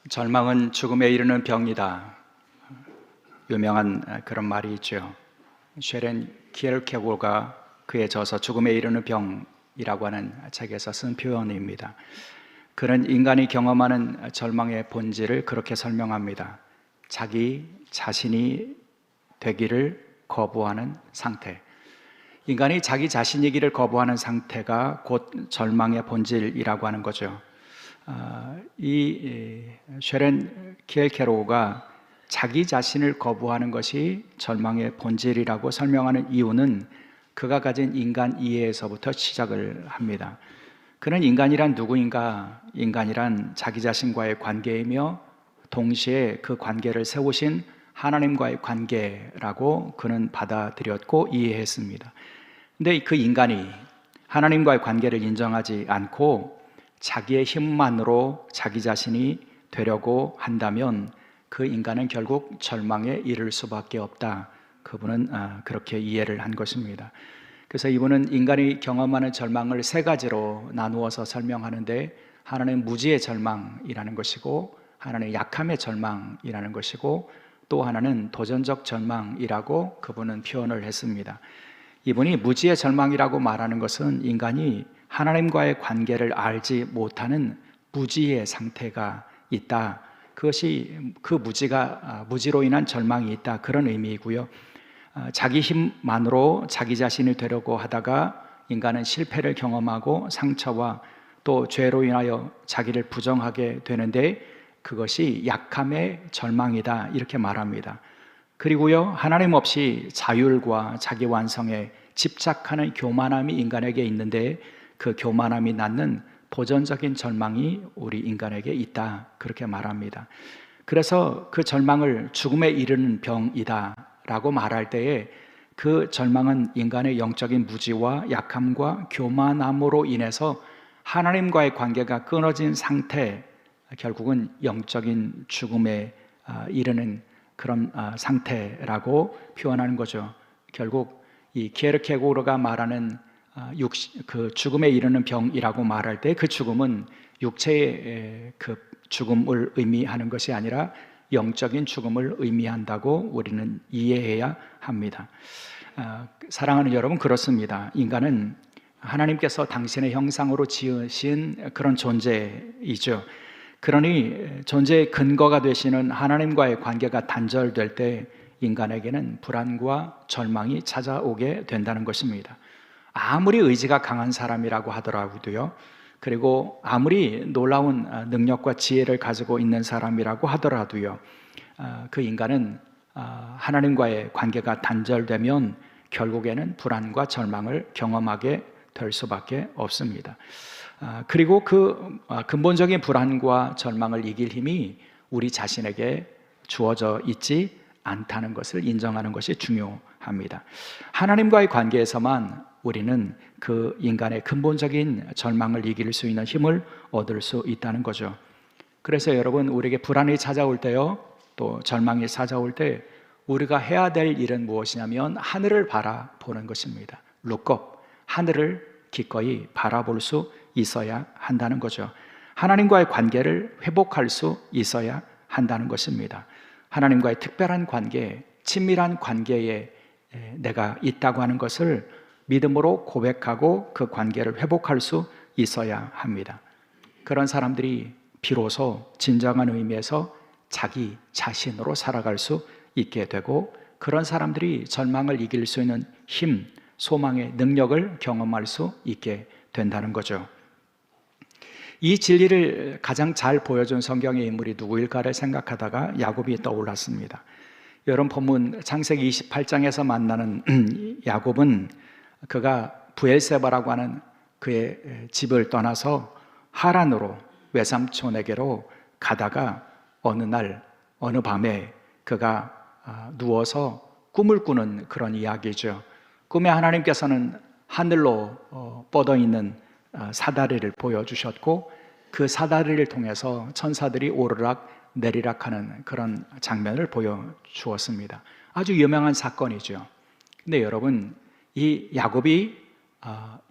절망은 죽음에 이르는 병이다. 유명한 그런 말이 있죠. 쉐렌 키엘케고르가 그의 저서 죽음에 이르는 병이라고 하는 책에서 쓴 표현입니다. 그는 인간이 경험하는 절망의 본질을 그렇게 설명합니다. 자기 자신이 되기를 거부하는 상태. 인간이 자기 자신이기를 거부하는 상태가 곧 절망의 본질이라고 하는 거죠. 이 쉐렌 키엘케고르가 자기 자신을 거부하는 것이 절망의 본질이라고 설명하는 이유는 그가 가진 인간 이해에서부터 시작을 합니다. 그는 인간이란 누구인가? 인간이란 자기 자신과의 관계이며 동시에 그 관계를 세우신 하나님과의 관계라고 그는 받아들였고 이해했습니다. 근데 그 인간이 하나님과의 관계를 인정하지 않고 자기의 힘만으로 자기 자신이 되려고 한다면 그 인간은 결국 절망에 이를 수밖에 없다. 그분은 그렇게 이해를 한 것입니다. 그래서 이분은 인간이 경험하는 절망을 세 가지로 나누어서 설명하는데, 하나는 무지의 절망이라는 것이고, 하나는 약함의 절망이라는 것이고, 또 하나는 도전적 절망이라고 그분은 표현을 했습니다. 이분이 무지의 절망이라고 말하는 것은 인간이 하나님과의 관계를 알지 못하는 무지의 상태가 있다. 그것이 그 무지로 인한 절망이 있다. 그런 의미이고요. 자기 힘만으로 자기 자신이 되려고 하다가 인간은 실패를 경험하고 상처와 또 죄로 인하여 자기를 부정하게 되는데 그것이 약함의 절망이다. 이렇게 말합니다. 그리고요, 하나님 없이 자율과 자기 완성에 집착하는 교만함이 인간에게 있는데 그 교만함이 낳는 도전적인 절망이 우리 인간에게 있다. 그렇게 말합니다. 그래서 그 절망을 죽음에 이르는 병이다 라고 말할 때에 그 절망은 인간의 영적인 무지와 약함과 교만함으로 인해서 하나님과의 관계가 끊어진 상태, 결국은 영적인 죽음에 이르는 그런 상태라고 표현하는 거죠. 결국 이 키에르케고르가 말하는 그 죽음에 이르는 병이라고 말할 때 그 죽음은 육체의 그 죽음을 의미하는 것이 아니라 영적인 죽음을 의미한다고 우리는 이해해야 합니다. 사랑하는 여러분, 그렇습니다. 인간은 하나님께서 당신의 형상으로 지으신 그런 존재이죠. 그러니 존재의 근거가 되시는 하나님과의 관계가 단절될 때 인간에게는 불안과 절망이 찾아오게 된다는 것입니다. 아무리 의지가 강한 사람이라고 하더라도요, 그리고 아무리 놀라운 능력과 지혜를 가지고 있는 사람이라고 하더라도요, 그 인간은 하나님과의 관계가 단절되면 결국에는 불안과 절망을 경험하게 될 수밖에 없습니다. 그리고 그 근본적인 불안과 절망을 이길 힘이 우리 자신에게 주어져 있지 않다는 것을 인정하는 것이 중요합니다. 하나님과의 관계에서만 우리는 그 인간의 근본적인 절망을 이길 수 있는 힘을 얻을 수 있다는 거죠. 그래서 여러분, 우리에게 불안이 찾아올 때요, 또 절망이 찾아올 때 우리가 해야 될 일은 무엇이냐면 하늘을 바라보는 것입니다. Look up, 하늘을 기꺼이 바라볼 수 있어야 한다는 거죠. 하나님과의 관계를 회복할 수 있어야 한다는 것입니다. 하나님과의 특별한 관계, 친밀한 관계에 내가 있다고 하는 것을 믿음으로 고백하고 그 관계를 회복할 수 있어야 합니다. 그런 사람들이 비로소 진정한 의미에서 자기 자신으로 살아갈 수 있게 되고, 그런 사람들이 절망을 이길 수 있는 힘, 소망의 능력을 경험할 수 있게 된다는 거죠. 이 진리를 가장 잘 보여준 성경의 인물이 누구일까를 생각하다가 야곱이 떠올랐습니다. 여러분, 본문 창세기 28장에서 만나는 야곱은 그가 브엘세바라고 하는 그의 집을 떠나서 하란으로 외삼촌에게로 가다가 어느 날 어느 밤에 그가 누워서 꿈을 꾸는 그런 이야기죠. 꿈에 하나님께서는 하늘로 뻗어있는 사다리를 보여주셨고 그 사다리를 통해서 천사들이 오르락 내리락하는 그런 장면을 보여주었습니다. 아주 유명한 사건이죠. 근데 여러분, 이 야곱이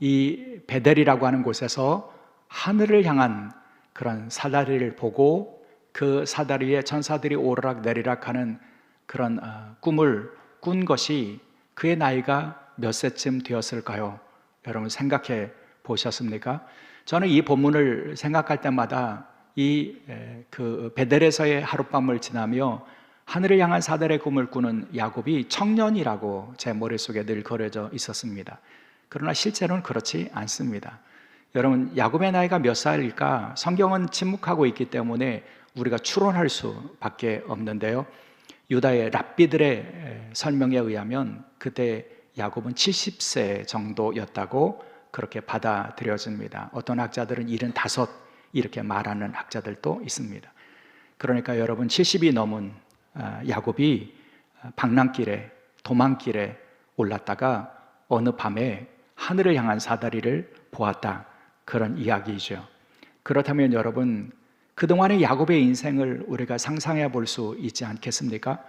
이 베델이라고 하는 곳에서 하늘을 향한 그런 사다리를 보고 그 사다리에 천사들이 오르락 내리락 하는 그런 꿈을 꾼 것이 그의 나이가 몇 세쯤 되었을까요? 여러분 생각해 보셨습니까? 저는 이 본문을 생각할 때마다 그 베델에서의 하룻밤을 지나며 하늘을 향한 사다리의 꿈을 꾸는 야곱이 청년이라고 제 머릿속에 늘 그려져 있었습니다. 그러나 실제로는 그렇지 않습니다. 여러분, 야곱의 나이가 몇 살일까? 성경은 침묵하고 있기 때문에 우리가 추론할 수밖에 없는데요. 유다의 랍비들의 설명에 의하면 그때 야곱은 70세 정도였다고 그렇게 받아들여집니다. 어떤 학자들은 75 이렇게 말하는 학자들도 있습니다. 그러니까 여러분 70이 넘은 야곱이 방랑길에 도망길에 올랐다가 어느 밤에 하늘을 향한 사다리를 보았다, 그런 이야기이죠. 그렇다면 여러분, 그동안의 야곱의 인생을 우리가 상상해 볼 수 있지 않겠습니까?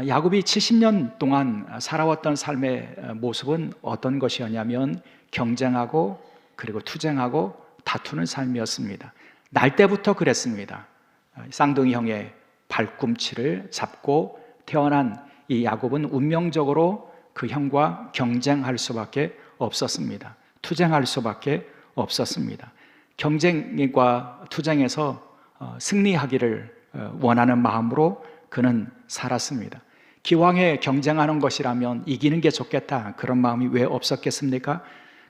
야곱이 70년 동안 살아왔던 삶의 모습은 어떤 것이었냐면 경쟁하고 그리고 투쟁하고 다투는 삶이었습니다. 날 때부터 그랬습니다. 쌍둥이 형의 발꿈치를 잡고 태어난 이 야곱은 운명적으로 그 형과 경쟁할 수밖에 없었습니다. 투쟁할 수밖에 없었습니다. 경쟁과 투쟁에서 승리하기를 원하는 마음으로 그는 살았습니다. 기왕에 경쟁하는 것이라면 이기는 게 좋겠다, 그런 마음이 왜 없었겠습니까?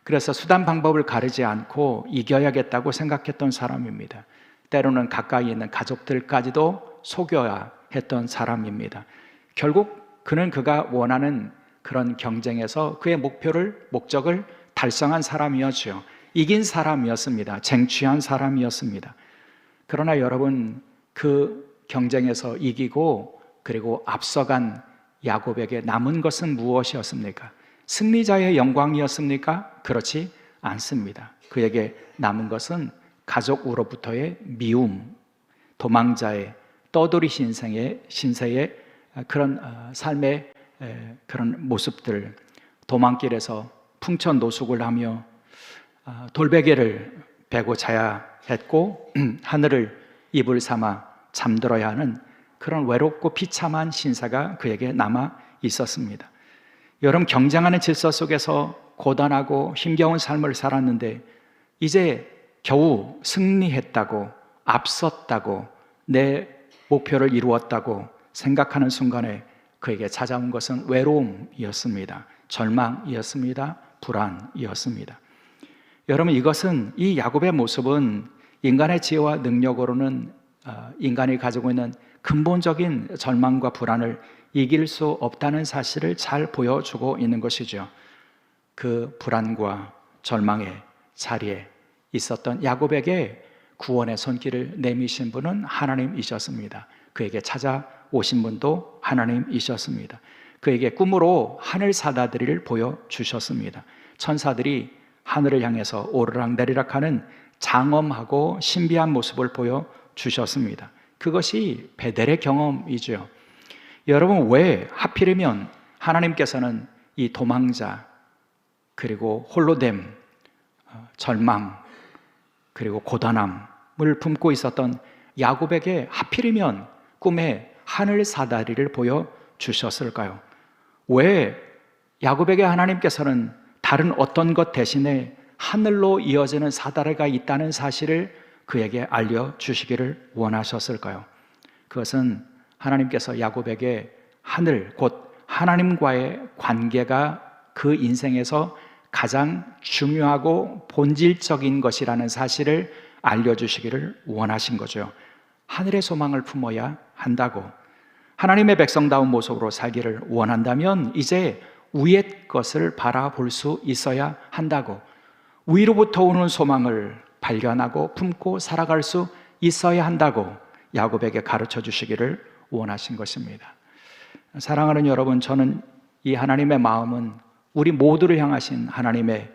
그래서 수단 방법을 가리지 않고 이겨야겠다고 생각했던 사람입니다. 때로는 가까이 있는 가족들까지도 속여야 했던 사람입니다. 결국 그는 그가 원하는 그런 경쟁에서 그의 목적을 달성한 사람이었죠. 이긴 사람이었습니다. 쟁취한 사람이었습니다. 그러나 여러분, 그 경쟁에서 이기고 그리고 앞서간 야곱에게 남은 것은 무엇이었습니까? 승리자의 영광이었습니까? 그렇지 않습니다. 그에게 남은 것은 가족으로부터의 미움, 도망자의 떠돌이 신세의 그런 삶의 그런 모습들, 도망길에서 풍천노숙을 하며 돌베개를 베고 자야 했고 하늘을 이불 삼아 잠들어야 하는 그런 외롭고 비참한 신세가 그에게 남아 있었습니다. 여러분, 경쟁하는 질서 속에서 고단하고 힘겨운 삶을 살았는데 이제 겨우 승리했다고, 앞섰다고, 내 목표를 이루었다고 생각하는 순간에 그에게 찾아온 것은 외로움이었습니다. 절망이었습니다. 불안이었습니다. 여러분, 이 야곱의 모습은 인간의 지혜와 능력으로는 인간이 가지고 있는 근본적인 절망과 불안을 이길 수 없다는 사실을 잘 보여주고 있는 것이죠. 그 불안과 절망의 자리에 있었던 야곱에게 구원의 손길을 내미신 분은 하나님이셨습니다. 그에게 찾아오신 분도 하나님이셨습니다. 그에게 꿈으로 하늘 사다리를 보여주셨습니다. 천사들이 하늘을 향해서 오르락내리락 하는 장엄하고 신비한 모습을 보여주셨습니다. 그것이 베델의 경험이죠. 여러분, 왜 하필이면 하나님께서는 이 도망자, 그리고 홀로됨, 절망, 그리고 고단함을 품고 있었던 야곱에게 하필이면 꿈에 하늘 사다리를 보여주셨을까요? 왜 야곱에게 하나님께서는 다른 어떤 것 대신에 하늘로 이어지는 사다리가 있다는 사실을 그에게 알려주시기를 원하셨을까요? 그것은 하나님께서 야곱에게 하늘, 곧 하나님과의 관계가 그 인생에서 가장 중요하고 본질적인 것이라는 사실을 알려주시기를 원하신 거죠. 하늘의 소망을 품어야 한다고, 하나님의 백성다운 모습으로 살기를 원한다면 이제 위의 것을 바라볼 수 있어야 한다고, 위로부터 오는 소망을 발견하고 품고 살아갈 수 있어야 한다고 야곱에게 가르쳐 주시기를 원하신 것입니다. 사랑하는 여러분, 저는 이 하나님의 마음은 우리 모두를 향하신 하나님의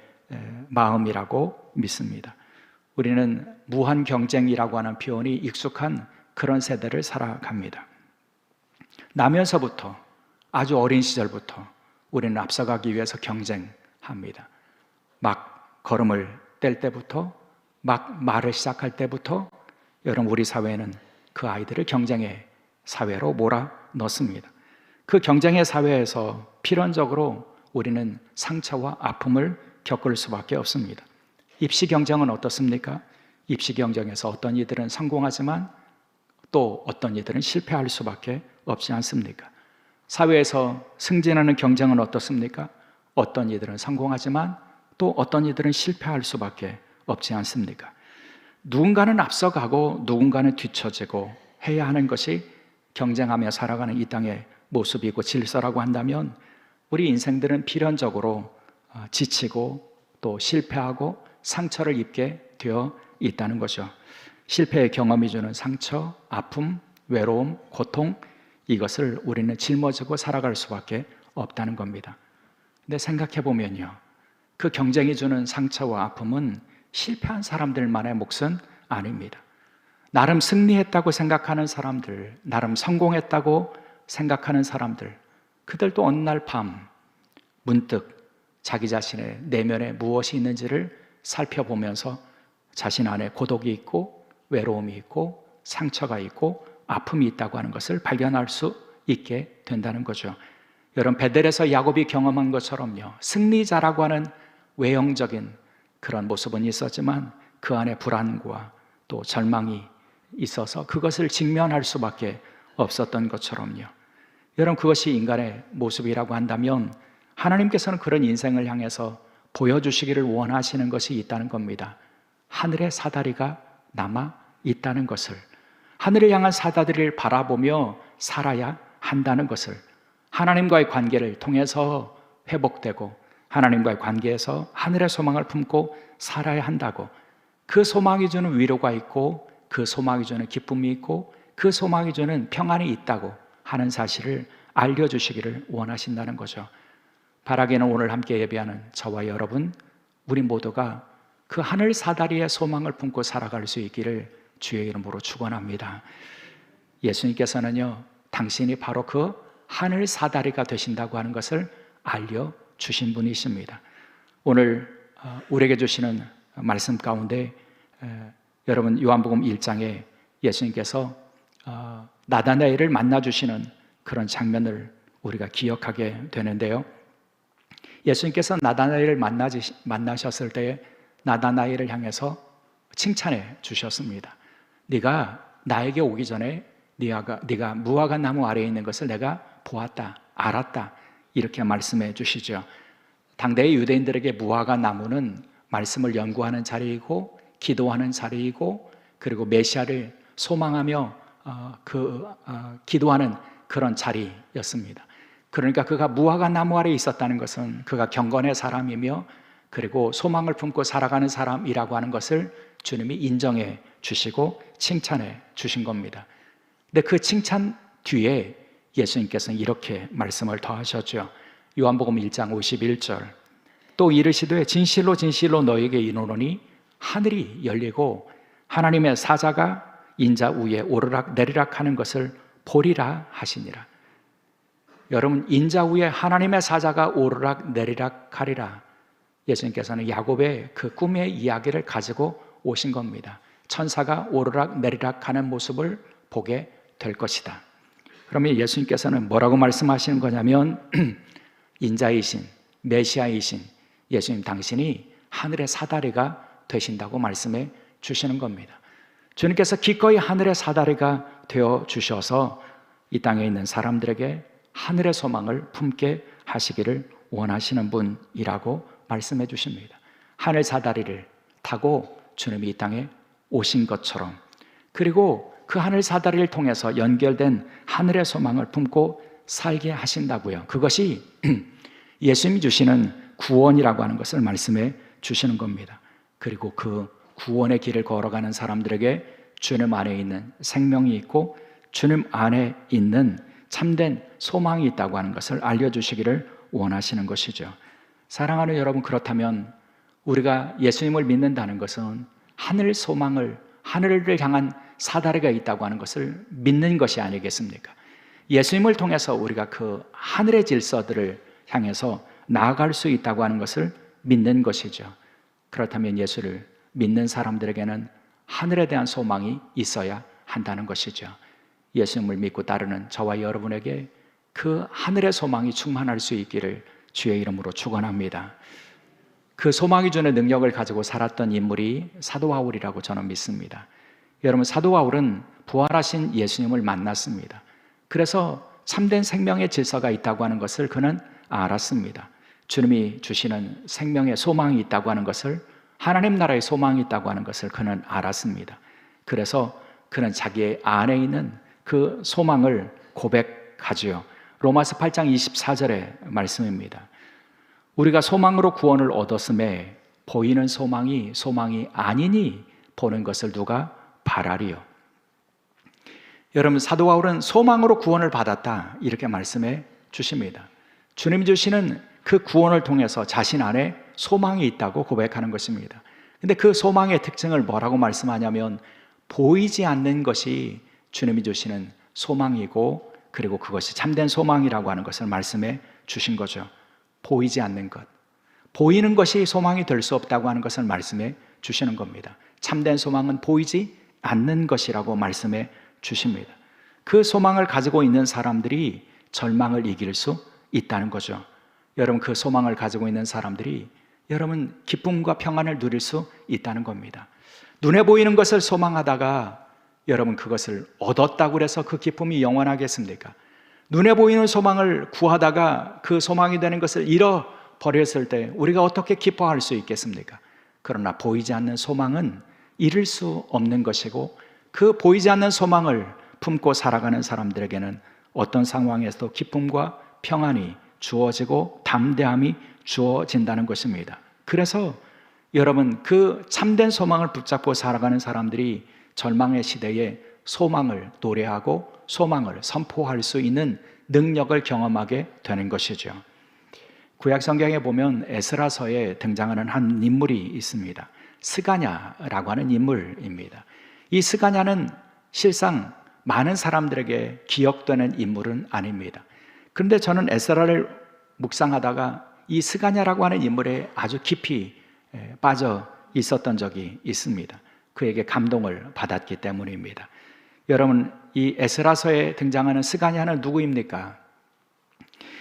마음이라고 믿습니다. 우리는 무한 경쟁이라고 하는 표현이 익숙한 그런 세대를 살아갑니다. 나면서부터, 아주 어린 시절부터 우리는 앞서가기 위해서 경쟁합니다. 막 걸음을 뗄 때부터, 막 말을 시작할 때부터 여러분, 우리 사회에는 그 아이들을 경쟁의 사회로 몰아 넣습니다. 그 경쟁의 사회에서 필연적으로 우리는 상처와 아픔을 겪을 수밖에 없습니다. 입시 경쟁은 어떻습니까? 입시 경쟁에서 어떤 이들은 성공하지만 또 어떤 이들은 실패할 수밖에 없지 않습니까? 사회에서 승진하는 경쟁은 어떻습니까? 어떤 이들은 성공하지만 또 어떤 이들은 실패할 수밖에 없지 않습니까? 누군가는 앞서가고 누군가는 뒤처지고 해야 하는 것이 경쟁하며 살아가는 이 땅의 모습이고 질서라고 한다면 우리 인생들은 필연적으로 지치고 또 실패하고 상처를 입게 되어 있다는 거죠. 실패의 경험이 주는 상처, 아픔, 외로움, 고통, 이것을 우리는 짊어지고 살아갈 수밖에 없다는 겁니다. 근데 생각해 보면요, 그 경쟁이 주는 상처와 아픔은 실패한 사람들만의 몫은 아닙니다. 나름 승리했다고 생각하는 사람들, 나름 성공했다고 생각하는 사람들, 그들도 어느 날 밤 문득 자기 자신의 내면에 무엇이 있는지를 살펴보면서 자신 안에 고독이 있고 외로움이 있고 상처가 있고 아픔이 있다고 하는 것을 발견할 수 있게 된다는 거죠. 여러분, 베델에서 야곱이 경험한 것처럼요, 승리자라고 하는 외형적인 그런 모습은 있었지만 그 안에 불안과 또 절망이 있어서 그것을 직면할 수밖에 없었던 것처럼요, 여러분, 그것이 인간의 모습이라고 한다면 하나님께서는 그런 인생을 향해서 보여주시기를 원하시는 것이 있다는 겁니다. 하늘의 사다리가 남아 있다는 것을, 하늘을 향한 사다리를 바라보며 살아야 한다는 것을, 하나님과의 관계를 통해서 회복되고 하나님과의 관계에서 하늘의 소망을 품고 살아야 한다고, 그 소망이 주는 위로가 있고 그 소망이 주는 기쁨이 있고 그 소망이 주는 평안이 있다고 하는 사실을 알려주시기를 원하신다는 거죠. 바라기는 오늘 함께 예배하는 저와 여러분, 우리 모두가 그 하늘 사다리의 소망을 품고 살아갈 수 있기를 주의 이름으로 축원합니다. 예수님께서는요, 당신이 바로 그 하늘 사다리가 되신다고 하는 것을 알려주신 분이십니다. 오늘 우리에게 주시는 말씀 가운데 여러분, 요한복음 1장에 예수님께서 나다나엘을 만나주시는 그런 장면을 우리가 기억하게 되는데요, 예수님께서 나다나엘을 만나셨을 때 나다나엘을 향해서 칭찬해 주셨습니다. 네가 나에게 오기 전에 네가 무화과 나무 아래에 있는 것을 내가 보았다, 알았다, 이렇게 말씀해 주시죠. 당대의 유대인들에게 무화과 나무는 말씀을 연구하는 자리이고 기도하는 자리이고 그리고 메시아를 소망하며 기도하는 그런 자리였습니다. 그러니까 그가 무화과 나무 아래에 있었다는 것은 그가 경건의 사람이며 그리고 소망을 품고 살아가는 사람이라고 하는 것을 주님이 인정해 주시고 칭찬해 주신 겁니다. 근데 그 칭찬 뒤에 예수님께서는 이렇게 말씀을 더하셨죠. 요한복음 1장 51절, 또 이르시되 진실로 진실로 너에게 이르노니 하늘이 열리고 하나님의 사자가 인자 위에 오르락 내리락 하는 것을 보리라 하시니라. 여러분, 인자 위에 하나님의 사자가 오르락 내리락 하리라. 예수님께서는 야곱의 그 꿈의 이야기를 가지고 오신 겁니다. 천사가 오르락 내리락 하는 모습을 보게 될 것이다. 그러면 예수님께서는 뭐라고 말씀하시는 거냐면 인자이신 메시아이신 예수님 당신이 하늘의 사다리가 되신다고 말씀해 주시는 겁니다. 주님께서 기꺼이 하늘의 사다리가 되어 주셔서 이 땅에 있는 사람들에게 하늘의 소망을 품게 하시기를 원하시는 분이라고 말씀해 주십니다. 하늘 사다리를 타고 주님이 이 땅에 오신 것처럼, 그리고 그 하늘 사다리를 통해서 연결된 하늘의 소망을 품고 살게 하신다고요. 그것이 예수님이 주시는 구원이라고 하는 것을 말씀해 주시는 겁니다. 그리고 그 구원의 길을 걸어가는 사람들에게 주님 안에 있는 생명이 있고 주님 안에 있는 참된 소망이 있다고 하는 것을 알려주시기를 원하시는 것이죠. 사랑하는 여러분, 그렇다면 우리가 예수님을 믿는다는 것은 하늘 소망을, 하늘을 향한 사다리가 있다고 하는 것을 믿는 것이 아니겠습니까? 예수님을 통해서 우리가 그 하늘의 질서들을 향해서 나아갈 수 있다고 하는 것을 믿는 것이죠. 그렇다면 예수를 믿는 사람들에게는 하늘에 대한 소망이 있어야 한다는 것이죠. 예수님을 믿고 따르는 저와 여러분에게 그 하늘의 소망이 충만할 수 있기를 주의 이름으로 축원합니다. 그 소망이 주는 능력을 가지고 살았던 인물이 사도 바울이라고 저는 믿습니다. 여러분, 사도 바울은 부활하신 예수님을 만났습니다. 그래서 참된 생명의 질서가 있다고 하는 것을 그는 알았습니다. 주님이 주시는 생명의 소망이 있다고 하는 것을, 하나님 나라의 소망이 있다고 하는 것을 그는 알았습니다. 그래서 그는 자기의 안에 있는 그 소망을 고백하지요. 로마서 8장 24절의 말씀입니다. 우리가 소망으로 구원을 얻었음에 보이는 소망이 아니니 보는 것을 누가 바라리요. 여러분, 사도 바울은 소망으로 구원을 받았다 이렇게 말씀해 주십니다. 주님 주시는 그 구원을 통해서 자신 안에 소망이 있다고 고백하는 것입니다. 근데 그 소망의 특징을 뭐라고 말씀하냐면 보이지 않는 것이 주님이 주시는 소망이고, 그리고 그것이 참된 소망이라고 하는 것을 말씀해 주신 거죠. 보이지 않는 것, 보이는 것이 소망이 될 수 없다고 하는 것을 말씀해 주시는 겁니다. 참된 소망은 보이지 않는 것이라고 말씀해 주십니다. 그 소망을 가지고 있는 사람들이 절망을 이길 수 있다는 거죠. 여러분, 그 소망을 가지고 있는 사람들이 여러분 기쁨과 평안을 누릴 수 있다는 겁니다. 눈에 보이는 것을 소망하다가 여러분 그것을 얻었다고 해서 그 기쁨이 영원하겠습니까? 눈에 보이는 소망을 구하다가 그 소망이 되는 것을 잃어버렸을 때 우리가 어떻게 기뻐할 수 있겠습니까? 그러나 보이지 않는 소망은 잃을 수 없는 것이고, 그 보이지 않는 소망을 품고 살아가는 사람들에게는 어떤 상황에서도 기쁨과 평안이 주어지고 담대함이 주어진다는 것입니다. 그래서 여러분, 그 참된 소망을 붙잡고 살아가는 사람들이 절망의 시대에 소망을 노래하고 소망을 선포할 수 있는 능력을 경험하게 되는 것이죠. 구약 성경에 보면 에스라서에 등장하는 한 인물이 있습니다. 스가냐라고 하는 인물입니다. 이 스가냐는 실상 많은 사람들에게 기억되는 인물은 아닙니다. 그런데 저는 에스라를 묵상하다가 이 스가냐라고 하는 인물에 아주 깊이 빠져 있었던 적이 있습니다. 그에게 감동을 받았기 때문입니다. 여러분, 이 에스라서에 등장하는 스가냐는 누구입니까?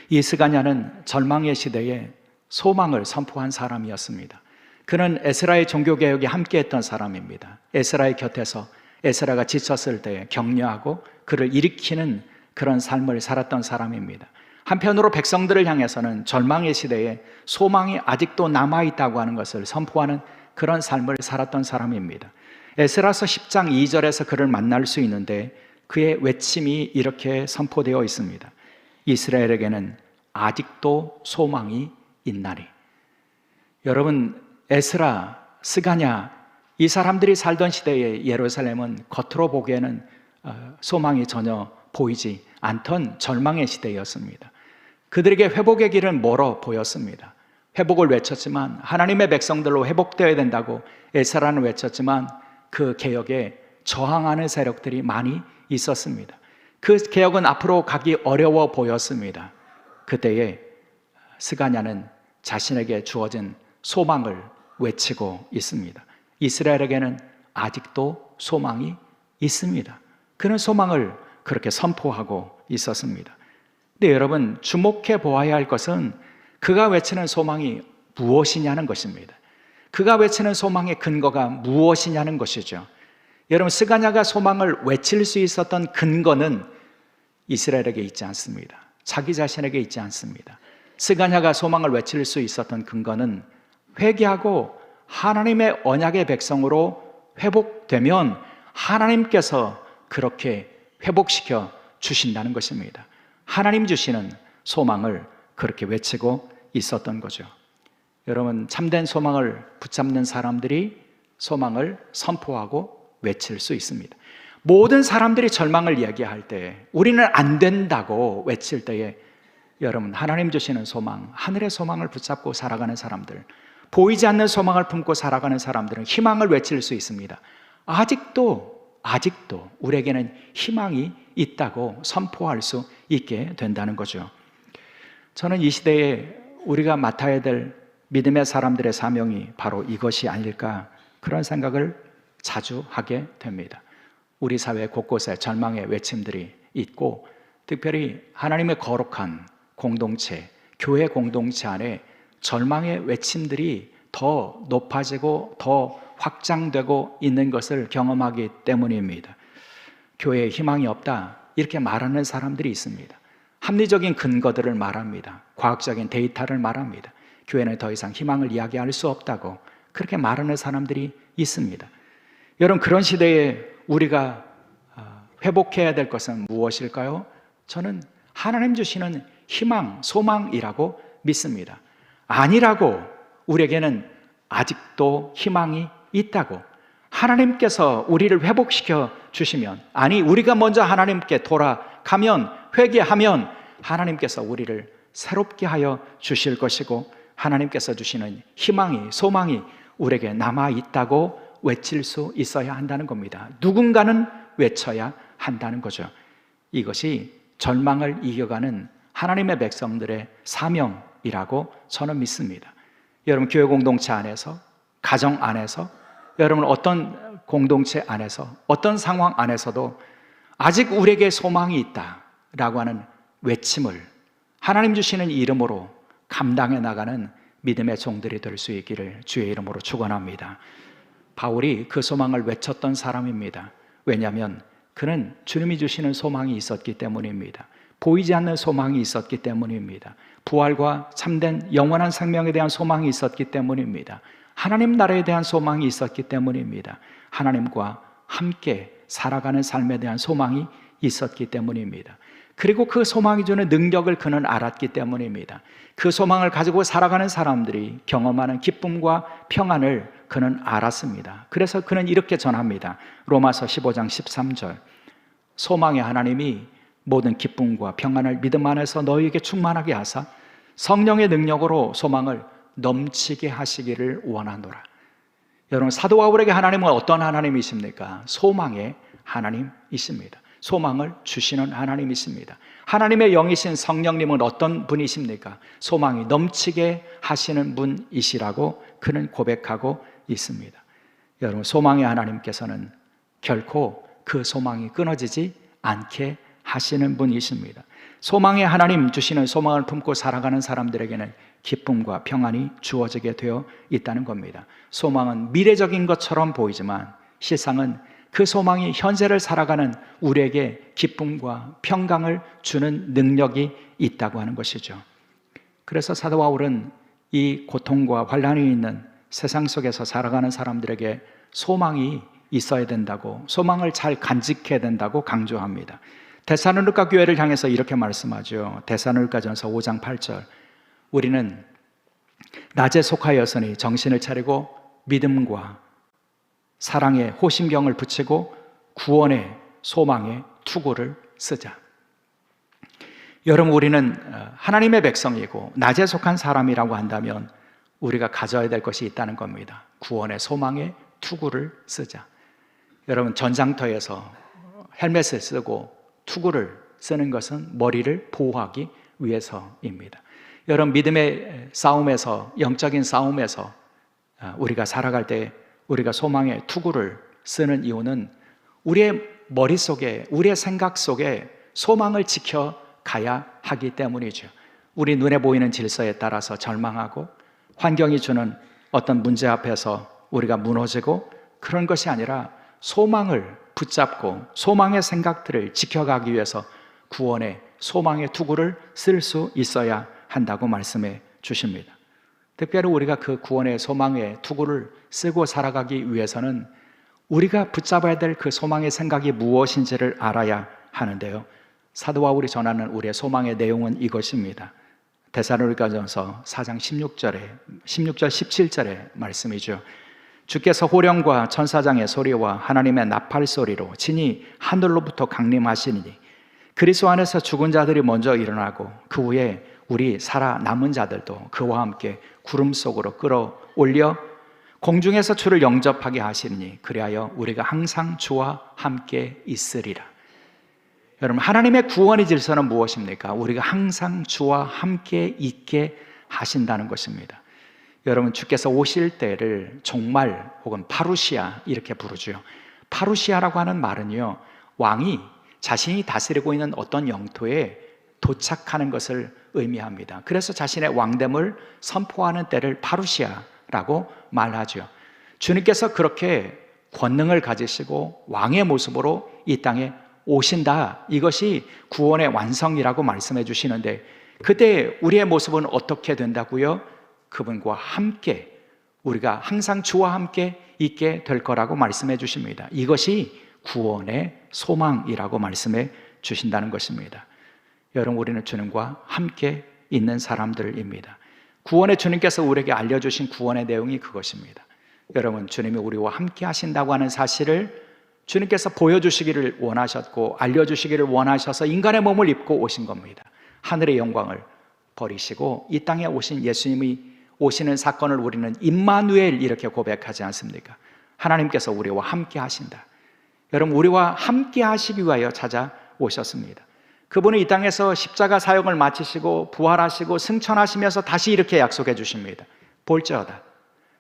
이 스가냐는 절망의 시대에 소망을 선포한 사람이었습니다. 그는 에스라의 종교개혁에 함께했던 사람입니다. 에스라의 곁에서 에스라가 지쳤을 때 격려하고 그를 일으키는 그런 삶을 살았던 사람입니다. 한편으로 백성들을 향해서는 절망의 시대에 소망이 아직도 남아있다고 하는 것을 선포하는 그런 삶을 살았던 사람입니다. 에스라서 10장 2절에서 그를 만날 수 있는데 그의 외침이 이렇게 선포되어 있습니다. 이스라엘에게는 아직도 소망이 있나니. 여러분, 에스라, 스가냐, 이 사람들이 살던 시대의 예루살렘은 겉으로 보기에는 소망이 전혀 보이지 않던 절망의 시대였습니다. 그들에게 회복의 길은 멀어 보였습니다. 회복을 외쳤지만, 하나님의 백성들로 회복되어야 된다고 에스라는 외쳤지만 그 개혁에 저항하는 세력들이 많이 있었습니다. 그 개혁은 앞으로 가기 어려워 보였습니다. 그때에 스가냐는 자신에게 주어진 소망을 외치고 있습니다. 이스라엘에게는 아직도 소망이 있습니다. 그런 소망을 그렇게 선포하고 있었습니다. 근데 여러분, 주목해 보아야 할 것은 그가 외치는 소망이 무엇이냐는 것입니다. 그가 외치는 소망의 근거가 무엇이냐는 것이죠. 여러분, 스가냐가 소망을 외칠 수 있었던 근거는 이스라엘에게 있지 않습니다. 자기 자신에게 있지 않습니다. 스가냐가 소망을 외칠 수 있었던 근거는 회개하고 하나님의 언약의 백성으로 회복되면 하나님께서 그렇게 회복시켜 주신다는 것입니다. 하나님 주시는 소망을 그렇게 외치고 있었던 거죠. 여러분, 참된 소망을 붙잡는 사람들이 소망을 선포하고 외칠 수 있습니다. 모든 사람들이 절망을 이야기할 때, 우리는 안 된다고 외칠 때에 여러분, 하나님 주시는 소망, 하늘의 소망을 붙잡고 살아가는 사람들, 보이지 않는 소망을 품고 살아가는 사람들은 희망을 외칠 수 있습니다. 아직도 우리에게는 희망이 있다고 선포할 수 있게 된다는 거죠. 저는 이 시대에 우리가 맡아야 될 믿음의 사람들의 사명이 바로 이것이 아닐까, 그런 생각을 자주 하게 됩니다. 우리 사회 곳곳에 절망의 외침들이 있고, 특별히 하나님의 거룩한 공동체, 교회 공동체 안에 절망의 외침들이 더 높아지고 더 확장되고 있는 것을 경험하기 때문입니다. 교회에 희망이 없다, 이렇게 말하는 사람들이 있습니다. 합리적인 근거들을 말합니다. 과학적인 데이터를 말합니다. 교회는 더 이상 희망을 이야기할 수 없다고 그렇게 말하는 사람들이 있습니다. 여러분, 그런 시대에 우리가 회복해야 될 것은 무엇일까요? 저는 하나님 주시는 희망, 소망이라고 믿습니다. 아니라고, 우리에게는 아직도 희망이 있다고. 하나님께서 우리를 회복시켜 주시면, 아니 우리가 먼저 하나님께 돌아가면, 회개하면 하나님께서 우리를 새롭게 하여 주실 것이고, 하나님께서 주시는 희망이, 소망이 우리에게 남아있다고 외칠 수 있어야 한다는 겁니다. 누군가는 외쳐야 한다는 거죠. 이것이 절망을 이겨가는 하나님의 백성들의 사명이라고 저는 믿습니다. 여러분, 교회 공동체 안에서, 가정 안에서, 여러분 어떤 공동체 안에서, 어떤 상황 안에서도 아직 우리에게 소망이 있다라고 하는 외침을 하나님 주시는 이름으로 감당해 나가는 믿음의 종들이 될 수 있기를 주의 이름으로 축원합니다. 바울이 그 소망을 외쳤던 사람입니다. 왜냐하면 그는 주님이 주시는 소망이 있었기 때문입니다. 보이지 않는 소망이 있었기 때문입니다. 부활과 참된 영원한 생명에 대한 소망이 있었기 때문입니다. 하나님 나라에 대한 소망이 있었기 때문입니다. 하나님과 함께 살아가는 삶에 대한 소망이 있었기 때문입니다. 그리고 그 소망이 주는 능력을 그는 알았기 때문입니다. 그 소망을 가지고 살아가는 사람들이 경험하는 기쁨과 평안을 그는 알았습니다. 그래서 그는 이렇게 전합니다. 로마서 15장 13절, 소망의 하나님이 모든 기쁨과 평안을 믿음 안에서 너희에게 충만하게 하사 성령의 능력으로 소망을 넘치게 하시기를 원하노라. 여러분, 사도 바울에게 하나님은 어떤 하나님이십니까? 소망의 하나님이십니다. 소망을 주시는 하나님이십니다. 하나님의 영이신 성령님은 어떤 분이십니까? 소망이 넘치게 하시는 분이시라고 그는 고백하고 있습니다. 여러분, 소망의 하나님께서는 결코 그 소망이 끊어지지 않게 하시는 분이십니다. 소망의 하나님 주시는 소망을 품고 살아가는 사람들에게는 기쁨과 평안이 주어지게 되어 있다는 겁니다. 소망은 미래적인 것처럼 보이지만 실상은 그 소망이 현재를 살아가는 우리에게 기쁨과 평강을 주는 능력이 있다고 하는 것이죠. 그래서 사도 바울은 이 고통과 환난이 있는 세상 속에서 살아가는 사람들에게 소망이 있어야 된다고, 소망을 잘 간직해야 된다고 강조합니다. 데살로니가 교회를 향해서 이렇게 말씀하죠. 데살로니가전서 5장 8절, 우리는 낮에 속하였으니 정신을 차리고 믿음과 사랑의 호심경을 붙이고 구원의 소망의 투구를 쓰자. 여러분, 우리는 하나님의 백성이고 낮에 속한 사람이라고 한다면 우리가 가져야 될 것이 있다는 겁니다. 구원의 소망의 투구를 쓰자. 여러분, 전장터에서 헬멧을 쓰고 투구를 쓰는 것은 머리를 보호하기 위해서입니다. 여러분, 믿음의 싸움에서, 영적인 싸움에서 우리가 살아갈 때 우리가 소망의 투구를 쓰는 이유는 우리의 머릿속에, 우리의 생각 속에 소망을 지켜가야 하기 때문이죠. 우리 눈에 보이는 질서에 따라서 절망하고 환경이 주는 어떤 문제 앞에서 우리가 무너지고 그런 것이 아니라 소망을 붙잡고 소망의 생각들을 지켜가기 위해서 구원의 소망의 투구를 쓸 수 있어야 한다고 말씀해 주십니다. 특별히 우리가 그 구원의 소망의 투구를 쓰고 살아가기 위해서는 우리가 붙잡아야 될 그 소망의 생각이 무엇인지를 알아야 하는데요, 사도 바울이 전하는 우리의 소망의 내용은 이것입니다. 데살로니가전서 4장 16절 17절의 말씀이죠. 주께서 호령과 천사장의 소리와 하나님의 나팔 소리로 친히 하늘로부터 강림하시니 그리스도 안에서 죽은 자들이 먼저 일어나고 그 후에 우리 살아남은 자들도 그와 함께 구름 속으로 끌어올려 공중에서 주를 영접하게 하시니 그리하여 우리가 항상 주와 함께 있으리라. 여러분, 하나님의 구원의 질서는 무엇입니까? 우리가 항상 주와 함께 있게 하신다는 것입니다. 여러분, 주께서 오실 때를 종말 혹은 파루시아 이렇게 부르죠. 파루시아라고 하는 말은요, 왕이 자신이 다스리고 있는 어떤 영토에 도착하는 것을 의미합니다. 그래서 자신의 왕됨을 선포하는 때를 파루시아라고 말하죠. 주님께서 그렇게 권능을 가지시고 왕의 모습으로 이 땅에 오신다, 이것이 구원의 완성이라고 말씀해 주시는데, 그때 우리의 모습은 어떻게 된다고요? 그분과 함께, 우리가 항상 주와 함께 있게 될 거라고 말씀해 주십니다. 이것이 구원의 소망이라고 말씀해 주신다는 것입니다. 여러분, 우리는 주님과 함께 있는 사람들입니다. 구원의 주님께서 우리에게 알려주신 구원의 내용이 그것입니다. 여러분, 주님이 우리와 함께 하신다고 하는 사실을 주님께서 보여주시기를 원하셨고 알려주시기를 원하셔서 인간의 몸을 입고 오신 겁니다. 하늘의 영광을 버리시고 이 땅에 오신 예수님이 오시는 사건을 우리는 임마누엘 이렇게 고백하지 않습니까? 하나님께서 우리와 함께 하신다. 여러분, 우리와 함께 하시기 위하여 찾아오셨습니다. 그분은 이 땅에서 십자가 사역을 마치시고 부활하시고 승천하시면서 다시 이렇게 약속해 주십니다. 볼지어다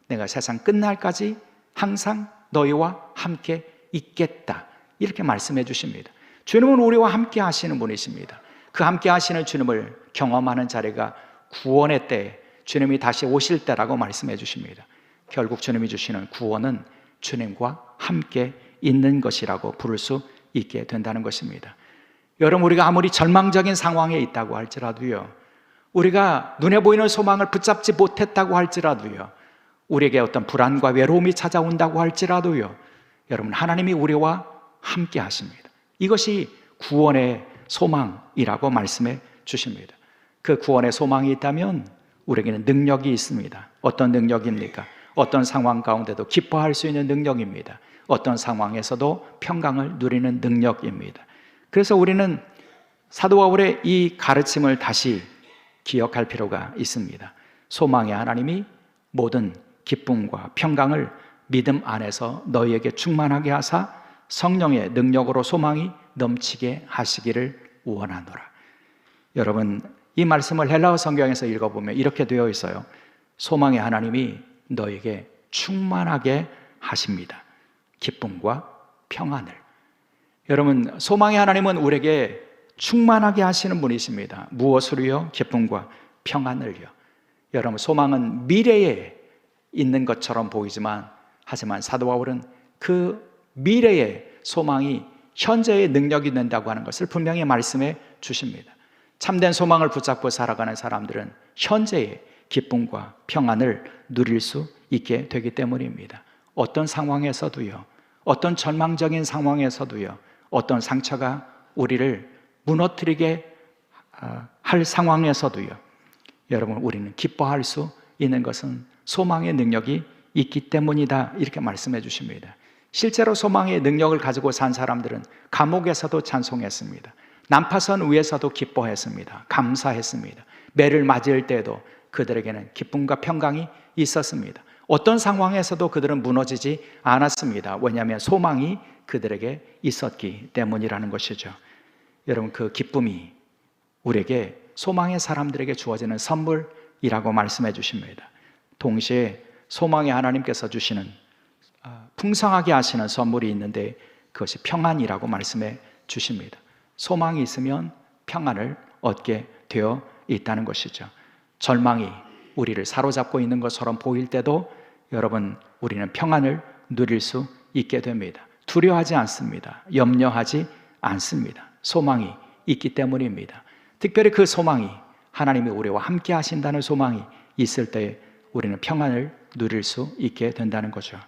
내가 세상 끝날까지 항상 너희와 함께 있겠다, 이렇게 말씀해 주십니다. 주님은 우리와 함께 하시는 분이십니다. 그 함께 하시는 주님을 경험하는 자리가 구원의 때, 주님이 다시 오실 때라고 말씀해 주십니다. 결국 주님이 주시는 구원은 주님과 함께 있는 것이라고 부를 수 있게 된다는 것입니다. 여러분, 우리가 아무리 절망적인 상황에 있다고 할지라도요, 우리가 눈에 보이는 소망을 붙잡지 못했다고 할지라도요, 우리에게 어떤 불안과 외로움이 찾아온다고 할지라도요, 여러분, 하나님이 우리와 함께 하십니다. 이것이 구원의 소망이라고 말씀해 주십니다. 그 구원의 소망이 있다면 우리에게는 능력이 있습니다. 어떤 능력입니까? 어떤 상황 가운데도 기뻐할 수 있는 능력입니다. 어떤 상황에서도 평강을 누리는 능력입니다. 그래서 우리는 사도 바울의 이 가르침을 다시 기억할 필요가 있습니다. 소망의 하나님이 모든 기쁨과 평강을 믿음 안에서 너희에게 충만하게 하사 성령의 능력으로 소망이 넘치게 하시기를 원하노라. 여러분, 이 말씀을 헬라어 성경에서 읽어보면 이렇게 되어 있어요. 소망의 하나님이 너에게 충만하게 하십니다. 기쁨과 평안을. 여러분, 소망의 하나님은 우리에게 충만하게 하시는 분이십니다. 무엇으로요? 기쁨과 평안을요. 여러분, 소망은 미래에 있는 것처럼 보이지만, 하지만 사도 바울은 그 미래의 소망이 현재의 능력이 된다고 하는 것을 분명히 말씀해 주십니다. 참된 소망을 붙잡고 살아가는 사람들은 현재의 기쁨과 평안을 누릴 수 있게 되기 때문입니다. 어떤 상황에서도요, 어떤 절망적인 상황에서도요, 어떤 상처가 우리를 무너뜨리게 할 상황에서도요, 여러분, 우리는 기뻐할 수 있는 것은 소망의 능력이 있기 때문이다, 이렇게 말씀해 주십니다. 실제로 소망의 능력을 가지고 산 사람들은 감옥에서도 찬송했습니다. 난파선 위에서도 기뻐했습니다. 감사했습니다. 매를 맞을 때에도 그들에게는 기쁨과 평강이 있었습니다. 어떤 상황에서도 그들은 무너지지 않았습니다. 왜냐하면 소망이 그들에게 있었기 때문이라는 것이죠. 여러분, 그 기쁨이 우리에게, 소망의 사람들에게 주어지는 선물이라고 말씀해 주십니다. 동시에 소망의 하나님께서 주시는 풍성하게 하시는 선물이 있는데 그것이 평안이라고 말씀해 주십니다. 소망이 있으면 평안을 얻게 되어 있다는 것이죠. 절망이 우리를 사로잡고 있는 것처럼 보일 때도 여러분, 우리는 평안을 누릴 수 있게 됩니다. 두려워하지 않습니다. 염려하지 않습니다. 소망이 있기 때문입니다. 특별히 그 소망이, 하나님이 우리와 함께 하신다는 소망이 있을 때 우리는 평안을 누릴 수 있게 된다는 거죠.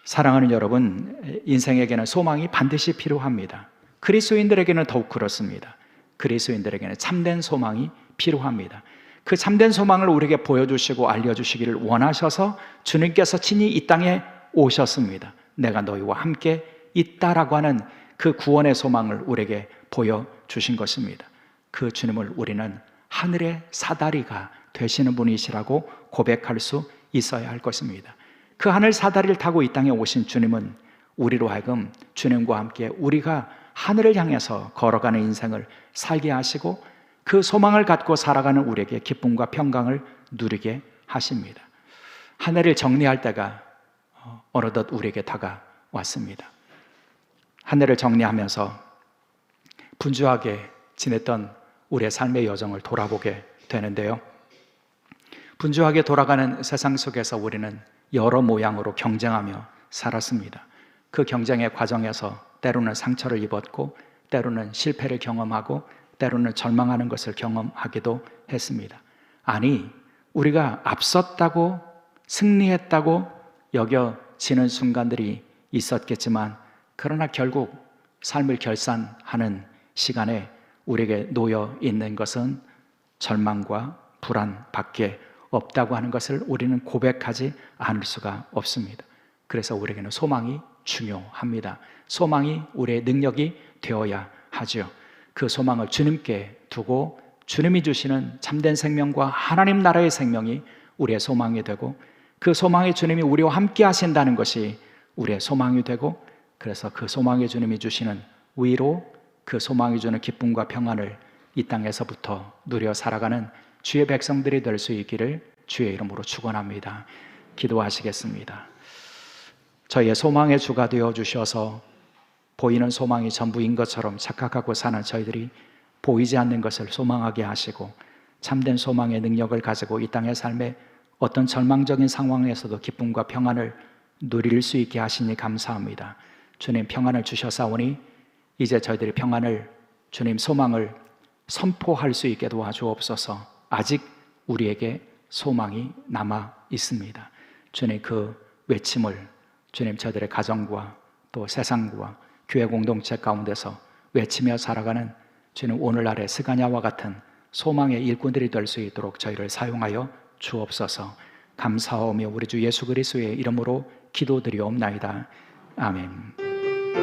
사랑하는 여러분, 인생에게는 소망이 반드시 필요합니다. 그리스도인들에게는 더욱 그렇습니다. 그리스도인들에게는 참된 소망이 필요합니다. 그 참된 소망을 우리에게 보여주시고 알려주시기를 원하셔서 주님께서 친히 이 땅에 오셨습니다. 내가 너희와 함께 있다라고 하는 그 구원의 소망을 우리에게 보여주신 것입니다. 그 주님을 우리는 하늘의 사다리가 되시는 분이시라고 고백할 수 있어야 할 것입니다. 그 하늘 사다리를 타고 이 땅에 오신 주님은 우리로 하여금 주님과 함께 우리가 하늘을 향해서 걸어가는 인생을 살게 하시고 그 소망을 갖고 살아가는 우리에게 기쁨과 평강을 누리게 하십니다. 한 해를 정리할 때가 어느덧 우리에게 다가왔습니다. 한 해를 정리하면서 분주하게 지냈던 우리의 삶의 여정을 돌아보게 되는데요. 분주하게 돌아가는 세상 속에서 우리는 여러 모양으로 경쟁하며 살았습니다. 그 경쟁의 과정에서 때로는 상처를 입었고, 때로는 실패를 경험하고, 때로는 절망하는 것을 경험하기도 했습니다. 아니, 우리가 앞섰다고 승리했다고 여겨지는 순간들이 있었겠지만, 그러나 결국 삶을 결산하는 시간에 우리에게 놓여 있는 것은 절망과 불안밖에 없다고 하는 것을 우리는 고백하지 않을 수가 없습니다. 그래서 우리에게는 소망이 중요합니다. 소망이 우리의 능력이 되어야 하죠. 그 소망을 주님께 두고 주님이 주시는 참된 생명과 하나님 나라의 생명이 우리의 소망이 되고, 그 소망의 주님이 우리와 함께 하신다는 것이 우리의 소망이 되고, 그래서 그 소망의 주님이 주시는 위로, 그 소망이 주는 기쁨과 평안을 이 땅에서부터 누려 살아가는 주의 백성들이 될 수 있기를 주의 이름으로 축원합니다. 기도하시겠습니다. 저희의 소망의 주가 되어 주셔서 보이는 소망이 전부인 것처럼 착각하고 사는 저희들이 보이지 않는 것을 소망하게 하시고, 참된 소망의 능력을 가지고 이 땅의 삶에 어떤 절망적인 상황에서도 기쁨과 평안을 누릴 수 있게 하시니 감사합니다. 주님, 평안을 주셔사오니 이제 저희들이 평안을, 주님 소망을 선포할 수 있게 도와주옵소서. 아직 우리에게 소망이 남아 있습니다. 주님, 그 외침을 주님 저희들의 가정과 또 세상과 교회 공동체 가운데서 외치며 살아가는 주님, 오늘날의 스가냐와 같은 소망의 일꾼들이 될 수 있도록 저희를 사용하여 주옵소서. 감사하며 우리 주 예수 그리스도의 이름으로 기도드리옵나이다. 아멘.